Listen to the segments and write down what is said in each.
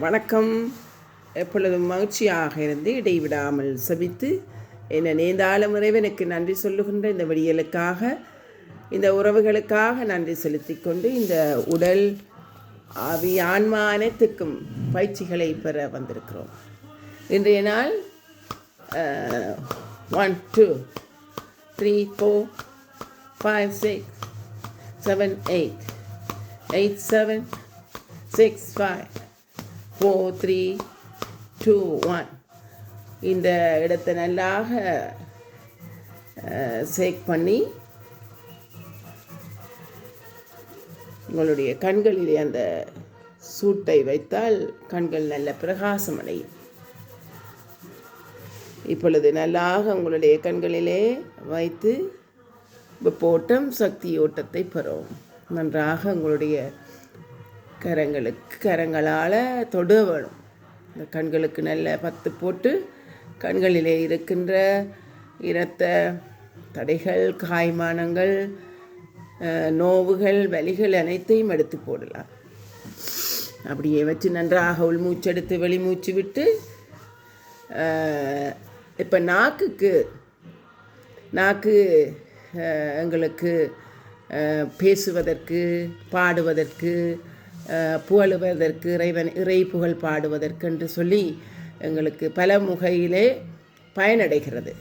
வணக்கம். எப்பொழுதும் மகிழ்ச்சியாக இருந்து இடைவிடாமல் செபித்து என்னை நேர்ந்தாலும் இறைவனுக்கு நன்றி சொல்லுகின்ற இந்த விடியலுக்காக, இந்த உறவுகளுக்காக நன்றி செலுத்தி கொண்டு இந்த உடல் ஆவி ஆன்மா அனைத்துக்கும் பயிற்சிகளை பெற வந்திருக்கிறோம். இன்றைய நாள் 1 2 3 4 5 6 7 8 8 7 6 5 4 3 2 1 இந்த இடத்தை நல்லாக சேக் பண்ணி உங்களுடைய கண்களிலே அந்த சூட்டை வைத்தால் கண்கள் நல்ல பிரகாசம் அடையும். இப்பொழுது நல்லாக உங்களுடைய கண்களிலே வைத்து வெப்போட்டம் சக்தி ஓட்டத்தை பெறும். நன்றாக உங்களுடைய கரங்களால் தொட வேணும். இந்த கண்களுக்கு நல்ல 10 போட்டு கண்களிலே இருக்கின்ற இரத்த தடைகள், காய்மானங்கள், நோவுகள், வலிகள் அனைத்தையும் எடுத்து போடலாம். அப்படியே வச்சு நன்றாக உள்மூச்செடுத்து வெளிமூச்சு விட்டு, இப்போ நாக்கு எங்களுக்கு பேசுவதற்கு, பாடுவதற்கு, புகழுவதற்கு, இறை புகழ் பாடுவதற்கு என்று சொல்லி எங்களுக்கு பல முகையிலே பயனடைகிறது.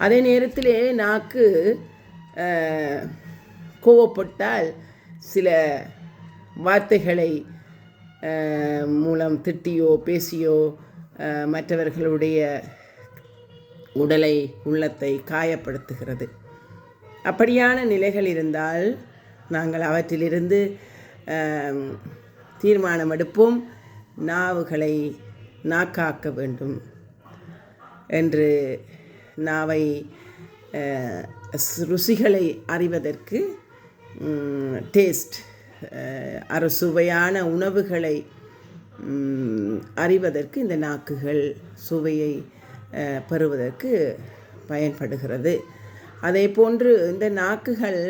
அதே நேரத்திலே நாக்கு கோவப்பட்டால் சில வார்த்தைகளை மூலம் திட்டியோ பேசியோ மற்றவர்களுடைய உடலை, உள்ளத்தை காயப்படுத்துகிறது. அப்படியான நிலைகள் இருந்தால் நாங்கள் அவற்றிலிருந்து தீர்மானம் எடுப்போம். நாவுகளை நாக்காக்க வேண்டும் என்று, நாவை ருசிகளை அறிவதற்கு, டேஸ்ட் சுவையான உணவுகளை அறிவதற்கு இந்த நாக்குகள் சுவையை பெறுவதற்கு பயன்படுகிறது. அதே போன்று இந்த நாக்குகள்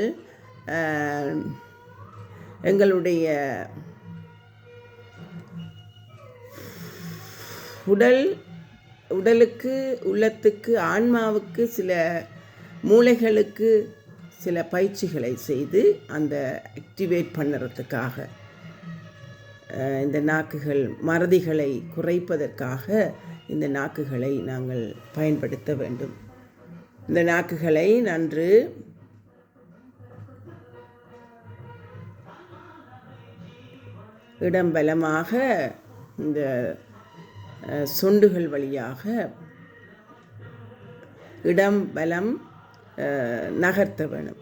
எங்களுடைய உடலுக்கு, உள்ளத்துக்கு, ஆன்மாவுக்கு, சில மூளைகளுக்கு சில பயிற்சிகளை செய்து அந்த ஆக்டிவேட் பண்ணுறதுக்காக, இந்த நாக்குகள் மறதிகளை குறைப்பதற்காக இந்த நாக்குகளை நாங்கள் பயன்படுத்த வேண்டும். இந்த நாக்குகளை நன்று இடம்பலமாக இந்த சொண்டுகள் வழியாக இடம்பலம் நகர்த்த வேணும்.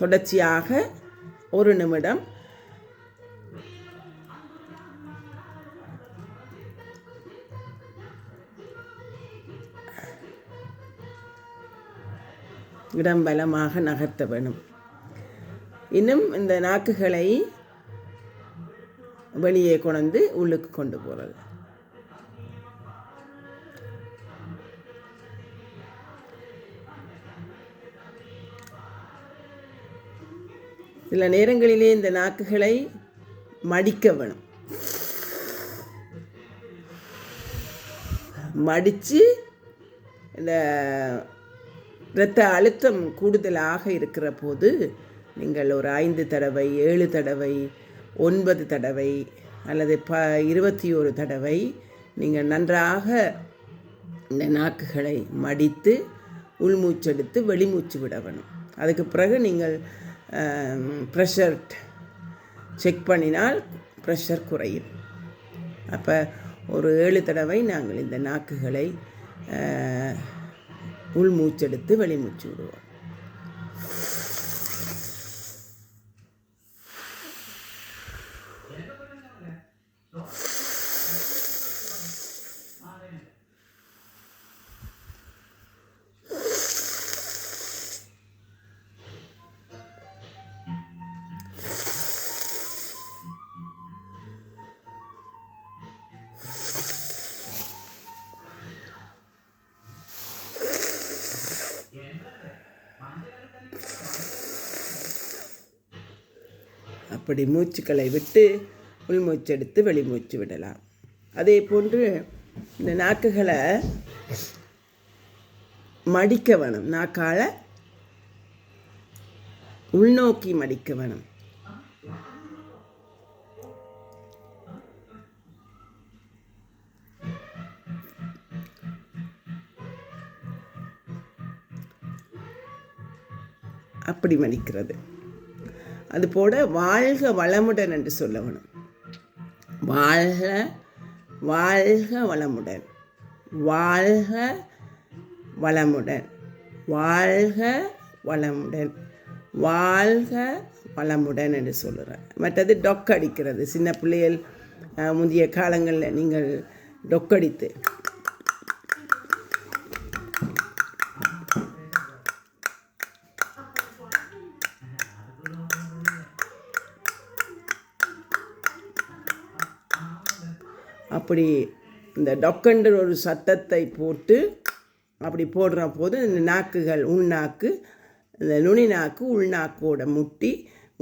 தொடர்ச்சியாக 1 நிமிடம் இடம்பலமாக நகர்த்த வேணும். இன்னும் இந்த நாக்குகளை வெளியே கொண்டு உள்ளுக்கு கொண்டு போகிறது. சில நேரங்களிலே இந்த நாக்குகளை மடிக்க வேணும். மடித்து இந்த இரத்த அழுத்தம் கூடுதலாக இருக்கிற போது நீங்கள் ஒரு 5 தடவை, 7 தடவை, 9 தடவை அல்லது 21 தடவை நீங்கள் நன்றாக இந்த நாக்குகளை மடித்து உள்மூச்செடுத்து வெளிமூச்சு விட வேணும். அதுக்கு பிறகு நீங்கள் ப்ரெஷர் செக் பண்ணினால் ப்ரெஷர் குறையும். அப்போ ஒரு 7 தடவை நாங்கள் இந்த நாக்குகளை உள்மூச்செடுத்து வெளிமூச்சு விடுவோம். அப்படி மூச்சுக்களை விட்டு உள்மூச்செடுத்து வெளிமூச்சு விடலாம். அதே போன்று இந்த நாக்குகளை மடிக்க வேணும். நாக்கால் உள்நோக்கி மடிக்க வேணும். அப்படி மடிக்கிறது. அதுபோல வாழ்க வளமுடன் என்று சொல்ல வேணும். வாழ்க வாழ்க வளமுடன், வாழ்க வளமுடன், வாழ்க வளமுடன், வாழ்க வளமுடன் என்று சொல்லுறேன். மற்றது டொக்கடிக்கிறது. சின்ன பிள்ளைகள் முந்தைய காலங்களில் நீங்கள் டொக்கடித்து அப்படி இந்த டொக்கென்ற ஒரு சத்தத்தை போட்டு அப்படி போடுற போது இந்த நாக்குகள் உள்நாக்கு, இந்த நுனி நாக்கு உள்நாக்கோட முட்டி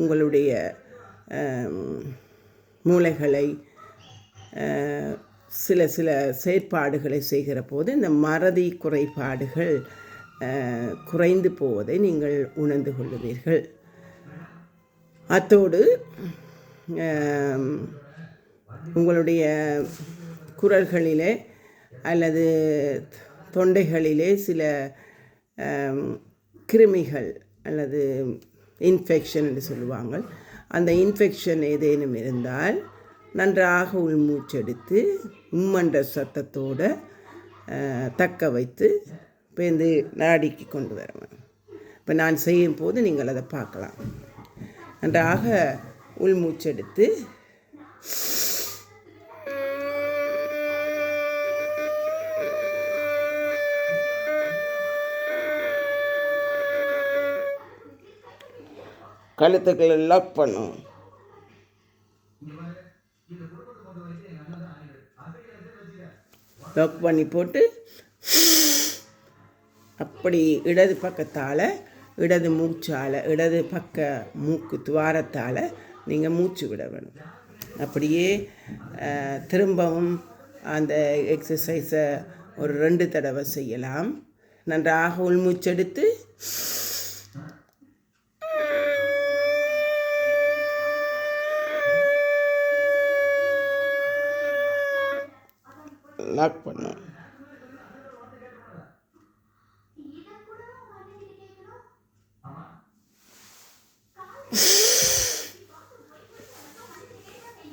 உங்களுடைய மூளைகளை சில சில செயற்பாடுகளை செய்கிற போது இந்த மறதி குறைபாடுகள் குறைந்து போவதை நீங்கள் உணர்ந்து கொள்ளுவீர்கள். அத்தோடு உங்களுடைய குரல்களிலே அல்லது தொண்டைகளிலே சில கிருமிகள் அல்லது இன்ஃபெக்ஷன் என்று சொல்லுவாங்க. அந்த இன்ஃபெக்ஷன் ஏதேனும் இருந்தால் நன்றாக உள்மூச்செடுத்து உம்மன்ற சத்தத்தோடு தக்க வைத்து பேருந்து நாடிக்கு கொண்டு வருவேன். இப்போ நான் செய்யும் போது நீங்கள் அதை பார்க்கலாம். நன்றாக உள்மூச்செடுத்து கழுத்துக்களை லாக் பண்ணும். லாக் பண்ணி போட்டு அப்படி இடது பக்கத்தால் இடது மூச்சால் இடது பக்க மூக்கு துவாரத்தால் நீங்கள் மூச்சு விட வேணும். அப்படியே திரும்பவும் அந்த எக்ஸசைஸை ஒரு 2 தடவை செய்யலாம். நன்றாக உள்மூச்செடுத்து லாக் பண்ணும்.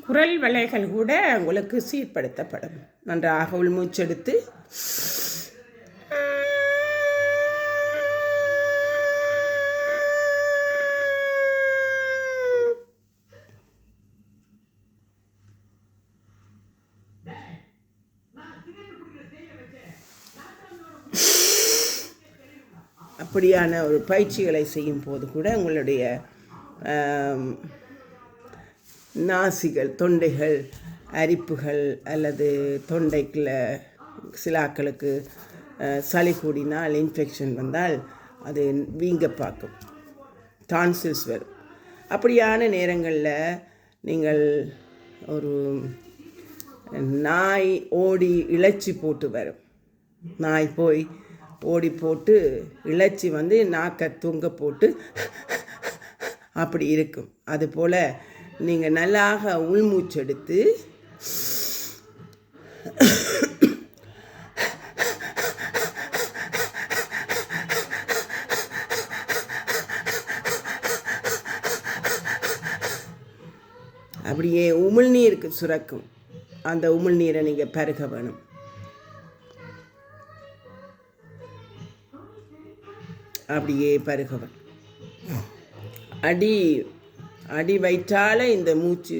குரல் வளைகள் கூட உங்களுக்கு சீர்படுத்தப்படும். நன்றாக உள்மூச்செடுத்து அப்படியான ஒரு பயிற்சிகளை செய்யும் போது கூட உங்களுடைய நாசிகள், தொண்டைகள், அரிப்புகள் அல்லது தொண்டைக்குள்ள சிலாக்களுக்கு சளி கூடினால், இன்ஃபெக்ஷன் வந்தால் அது வீங்க பார்க்கும், டான்சில்ஸ் வரும். அப்படியான நேரங்களில் நீங்கள் ஒரு நாய் ஓடி இளைச்சி போட்டு வரும். நாய் போய் ஓடி போட்டு இளைச்சி வந்து நாக்கை தொங்க போட்டு அப்படி இருக்கும். அதுபோல் நீங்கள் நல்லாக உள்மூச்செடுத்து அப்படியே உமிழ்நீருக்கு சுரக்கும். அந்த உமிழ்நீரை நீங்கள் பருக வேணும். அப்படியே பருகவன் அடி வயிற்றால் இந்த மூச்சு,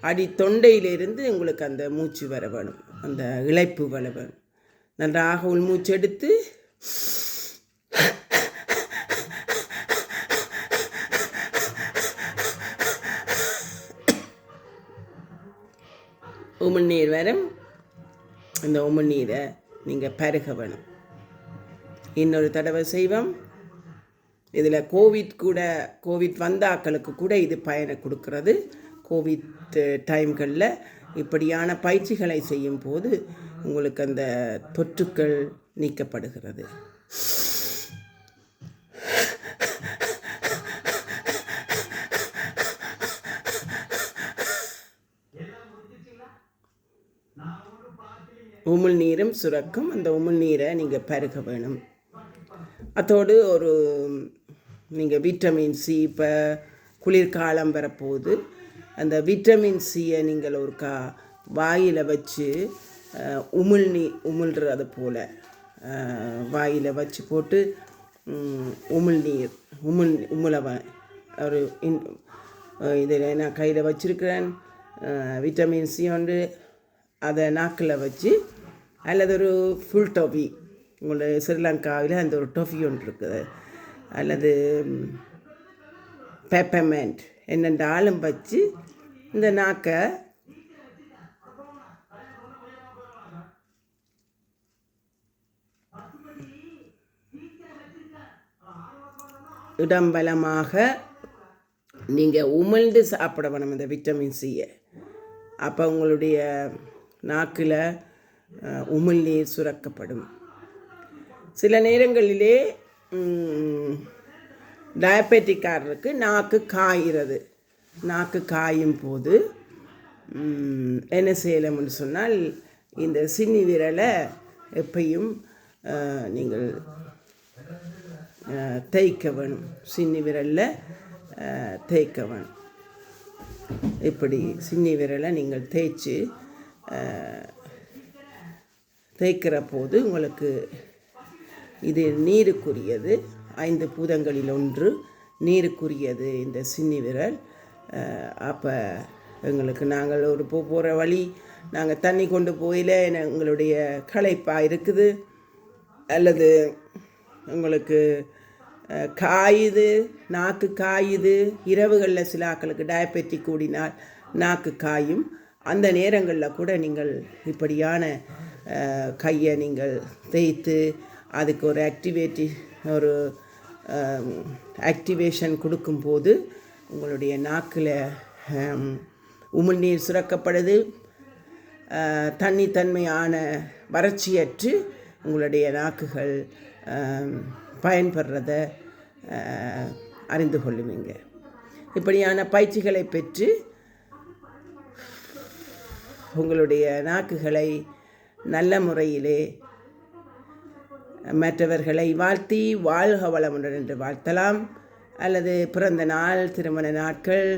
அடி தொண்டையிலிருந்து உங்களுக்கு அந்த மூச்சு வர வேணும், அந்த இளைப்பு வர வேணும். நன்றாக உள்மூச்சு எடுத்து உமிழ்நீர் வரும். அந்த உமிழ்நீரை நீங்கள் பருக வேணும். இன்னொரு தடவை செய்வோம். இதில் கோவிட் வந்தாக்களுக்கு கூட இது பயனை கொடுக்கிறது. கோவிட் டைம்களில் இப்படியான பயிற்சிகளை செய்யும் போது உங்களுக்கு அந்த தொற்றுக்கள் நீக்கப்படுகிறது. உமிழ்நீரும் சுரக்கும். அந்த உமிழ்நீரை நீங்கள் பருக வேணும். அதோடு நீங்கள் விட்டமின் சி, இப்போ குளிர்காலம் வரப்போகுது, அந்த விட்டமின் சியை நீங்கள் வாயில் வச்சு உமிழ்றது போல் வாயில் வச்சு போட்டு உமிழவன் இதில் நான் கையில் வச்சுருக்கிறேன். விட்டமின் சி ஒன்று அதை நாக்கில் வச்சு, அல்லது ஒரு ஃபுல் டொஃபி, உங்களுடைய ஸ்ரீலங்காவில் அந்த ஒரு டொஃபி ஒன்று இருக்குது, அல்லது பெப்பர்மெண்ட் என்னென்றாலும் வச்சு இந்த நாக்கை இடம்பலமாக நீங்கள் உமிழ்ந்து சாப்பிட வேணும் இந்த விட்டமின் சியை. அப்போ உங்களுடைய நாக்கில் உமிழ்நீர் சுரக்கப்படும். சில நேரங்களிலே டயபெட்டிக்காரருக்கு நாக்கு காயும் போது என்ன செய்யலாம்னு சொன்னால், இந்த சின்னி விரலை எப்பையும் நீங்கள் தேய்க்க வேணும். சின்னி விரலில் தேய்க்க வேணும். இப்படி சின்னி விரலை நீங்கள் தேய்க்கிற போது உங்களுக்கு இது நீருக்குரியது. 5 பூதங்களில் ஒன்று நீருக்குரியது இந்த சின்னி விரல். அப்போ எங்களுக்கு நாங்கள் ஒரு போகிற வழி, நாங்கள் தண்ணி கொண்டு போயில எங்களுடைய களைப்பாக இருக்குது, அல்லது உங்களுக்கு நாக்கு காயுது. இரவுகளில் சில ஆக்களுக்கு டயபெட்டிக் கூடினால் நாக்கு காயும். அந்த நேரங்களில் கூட நீங்கள் இப்படியான கையை நீங்கள் தேய்த்து அதுக்கு ஒரு ஆக்டிவேஷன் கொடுக்கும்போது உங்களுடைய நாக்கில் உமிழ்நீர் சுரக்கப்படுது. தன்மையான வறட்சியற்று உங்களுடைய நாக்குகள் பயன்படுறத அறிந்து கொள்ளுவீங்க. இப்படியான பயிற்சிகளை பெற்று உங்களுடைய நாக்குகளை நல்ல முறையிலே மற்றவர்களை வாழ்த்தி வாழ்க வளமுடன் என்று வாழ்த்தலாம். அல்லது பிறந்த நாள், திருமண நாட்கள்,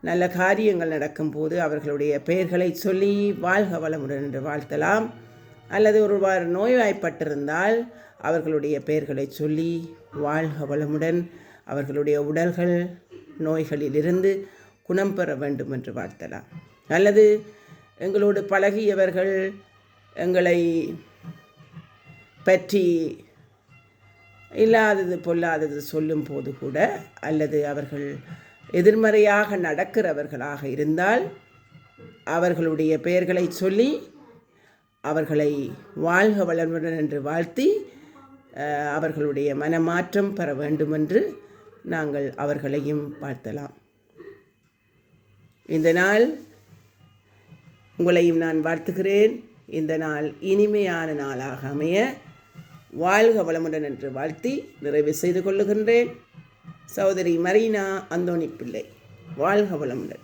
நல்ல காரியங்கள் நடக்கும்போது அவர்களுடைய பெயர்களை சொல்லி வாழ்க வளமுடன் என்று வாழ்த்தலாம். அல்லது ஒருவர் நோய்வாய்ப்பட்டிருந்தால் அவர்களுடைய பெயர்களை சொல்லி வாழ்க வளமுடன், அவர்களுடைய உடல்கள் நோய்களிலிருந்து குணம் பெற வேண்டும் என்று வாழ்த்தலாம். அல்லது எங்களோடு பழகியவர்கள் எங்களை பற்றி இல்லாதது பொல்லாதது சொல்லும் போது கூட, அல்லது அவர்கள் எதிர்மறையாக நடக்கிறவர்களாக இருந்தால் அவர்களுடைய பெயர்களை சொல்லி அவர்களை வாழ்க வளமுடன் என்று வாழ்த்தி அவர்களுடைய மனமாற்றம் பெற வேண்டுமென்று நாங்கள் அவர்களையும் வாழ்த்தலாம். இந்த நாள் உங்களையும் நான் வாழ்த்துகிறேன். இந்த நாள் இனிமையான நாளாக அமைய வாழ்க வளமுடன் என்று வாழ்த்தி நிறைவு செய்து கொள்ளுகின்றேன். சகோதரி மரீனா அந்தோணி பிள்ளை. வாழ்க வளமுடன்.